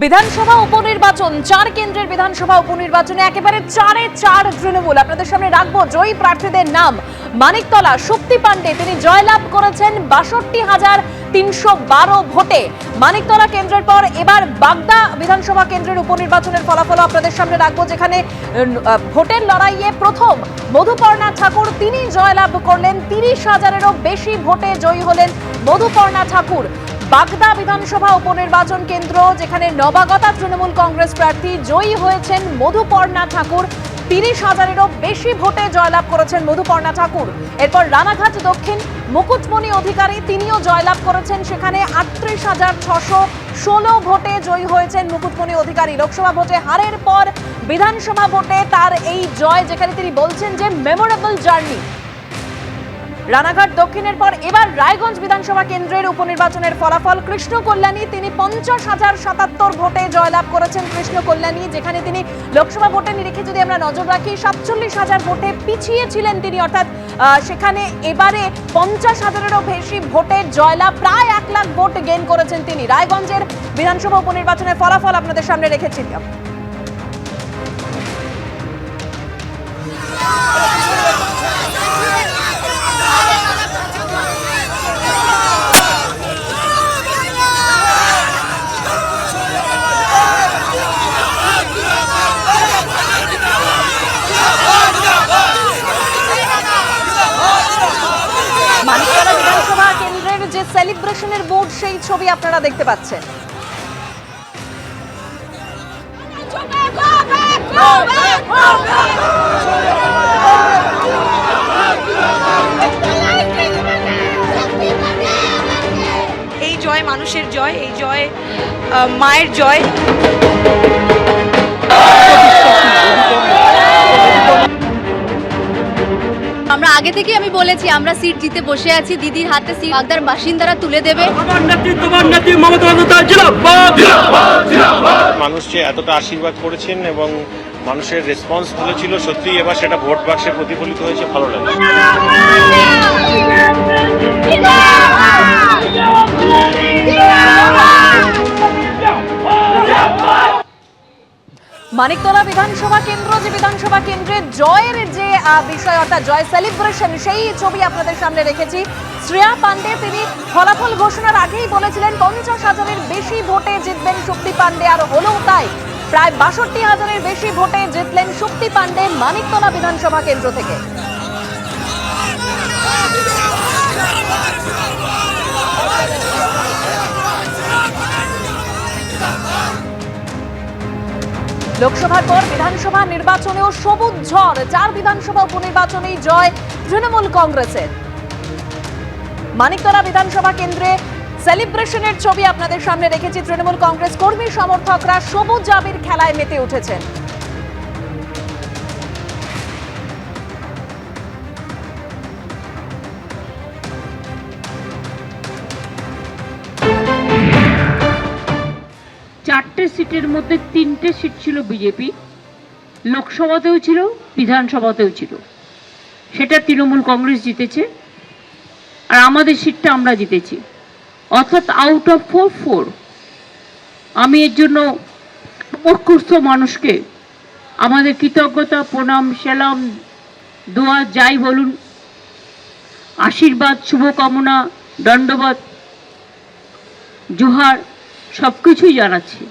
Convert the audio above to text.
বিধানসভা উপনির্বাচন ৪ কেন্দ্রের বিধানসভা উপনির্বাচনে একেবারে ৪-৪ তৃণমূল। আপনাদের সামনে রাখবো জয়ী প্রার্থীদের নাম। মানিকতলা শক্তি পাণ্ডে, তিনি জয়লাভ করেছেন ৬২,৩১২ ভোটে। মানিকতলা কেন্দ্রের পর এবার বাগদা বিধানসভা কেন্দ্রের উপনির্বাচনের ফলাফল আপনাদের সামনে রাখবো, যেখানে ভোটের লড়াইয়ে প্রথম মধুপর্ণা ঠাকুর তিনি জয়লাভ করলেন। ৩০,০০০-এরও বেশি ভোটে জয়ী হলেন মধুপর্ণা ঠাকুর। বাগদা বিধানসভা উপনির্বাচন কেন্দ্র, যেখানে নবাগতা তৃণমূল কংগ্রেস প্রার্থী জয়ী হয়েছেন মধুপর্ণা ঠাকুর। ৩০,০০০-এরও বেশি ভোটে জয়লাভ করেছেন মধুপর্ণা ঠাকুর। এরপর রানাঘাট দক্ষিণ মুকুটমণি অধিকারী, তিনিও জয়লাভ করেছেন, সেখানে ৩৮,৬১৬ ভোটে জয়ী হয়েছেন মুকুটমণি অধিকারী। লোকসভা ভোটে হারের পর বিধানসভা ভোটে তার এই জয়, যেখানে তিনি বলছেন যে মেমোরেবল জার্নি। রানাঘাট দক্ষিণের পর এবার রায়গঞ্জ বিধানসভা কেন্দ্রের উপনির্বাচনের ফলাফল। কৃষ্ণ কল্যাণী, তিনি ৫০,০৭৭ ভোটে জয়লাভ করেছেন কৃষ্ণ কল্যাণী, যেখানে তিনি লোকসভা ভোটে নিরিখে যদি আমরা নজর রাখি ৪৭,০০০ ভোটে পিছিয়ে ছিলেন তিনি, অর্থাৎ সেখানে এবারে ৫০,০০০-এরও বেশি ভোটে জয়লাভ, প্রায় ১ লাখ ভোট গেইন করেছেন তিনি। রায়গঞ্জের বিধানসভা উপনির্বাচনের ফলাফল আপনাদের সামনে রেখেছিলাম। মানিকতলা বিধানসভা কেন্দ্রের যে সেলিব্রেশনের বোর্ড, সেই ছবি আপনারা দেখতে পাচ্ছেন। এই জয় মানুষের জয়, এই জয় মায়ের জয়। আমরা আগে থেকে আমি বলেছি আমরা সিট জিতে বসে আছি, দিদির হাতে সিট বাগদার বাসিন্দারা তুলে দেবে। মানুষ যে এতটা আশীর্বাদ করেছেন এবং মানুষের রেসপন্স ভালো ছিল, সত্যি এবার সেটা ভোট বাক্সে প্রতিফলিত হয়েছে, ভালো লাগে। মানিকতলা বিধানসভা কেন্দ্র, যে বিধানসভা কেন্দ্রের জয়ের যে বিষয়, অর্থাৎ জয় সেলিব্রেশন, সেই ছবি আপনাদের সামনে রেখেছি। শ্রেয়া পাণ্ডে, তিনি ফলাফল ঘোষণার আগেই বলেছিলেন ৫০,০০০-এর বেশি ভোটে জিতবেন শক্তি পাণ্ডে, আর হলেও তাই। প্রায় ৬২,০০০-এর বেশি ভোটে জিতলেন শক্তি পাণ্ডে মানিকতলা বিধানসভা কেন্দ্র থেকে। লোকসভার পর বিধানসভা নির্বাচনেও সবুজ ঝড়, ৪ বিধানসভা উপনির্বাচনেই জয় তৃণমূল কংগ্রেসের। মানিকতলা বিধানসভা কেন্দ্রে সেলিব্রেশনের ছবি আপনাদের সামনে রেখেছি। তৃণমূল কংগ্রেস কর্মী সমর্থকরা সবুজ আবির খেলায় মেতে উঠেছেন। চারটে সিটের মধ্যে 3টে সিট ছিল বিজেপি, লোকসভাতেও ছিল, বিধানসভাতেও ছিল, সেটা তৃণমূল কংগ্রেস জিতেছে, আর আমাদের সিটটা আমরা জিতেছি, অর্থাৎ আউট অফ 4। আমি এর জন্য মুখ্যস্থ মানুষকে আমাদের কৃতজ্ঞতা, প্রণাম, সালাম, দোয়া যাই বলুন, আশীর্বাদ, শুভকামনা, দণ্ডবাদ, জোহার সবকিছুই জানাচ্ছি।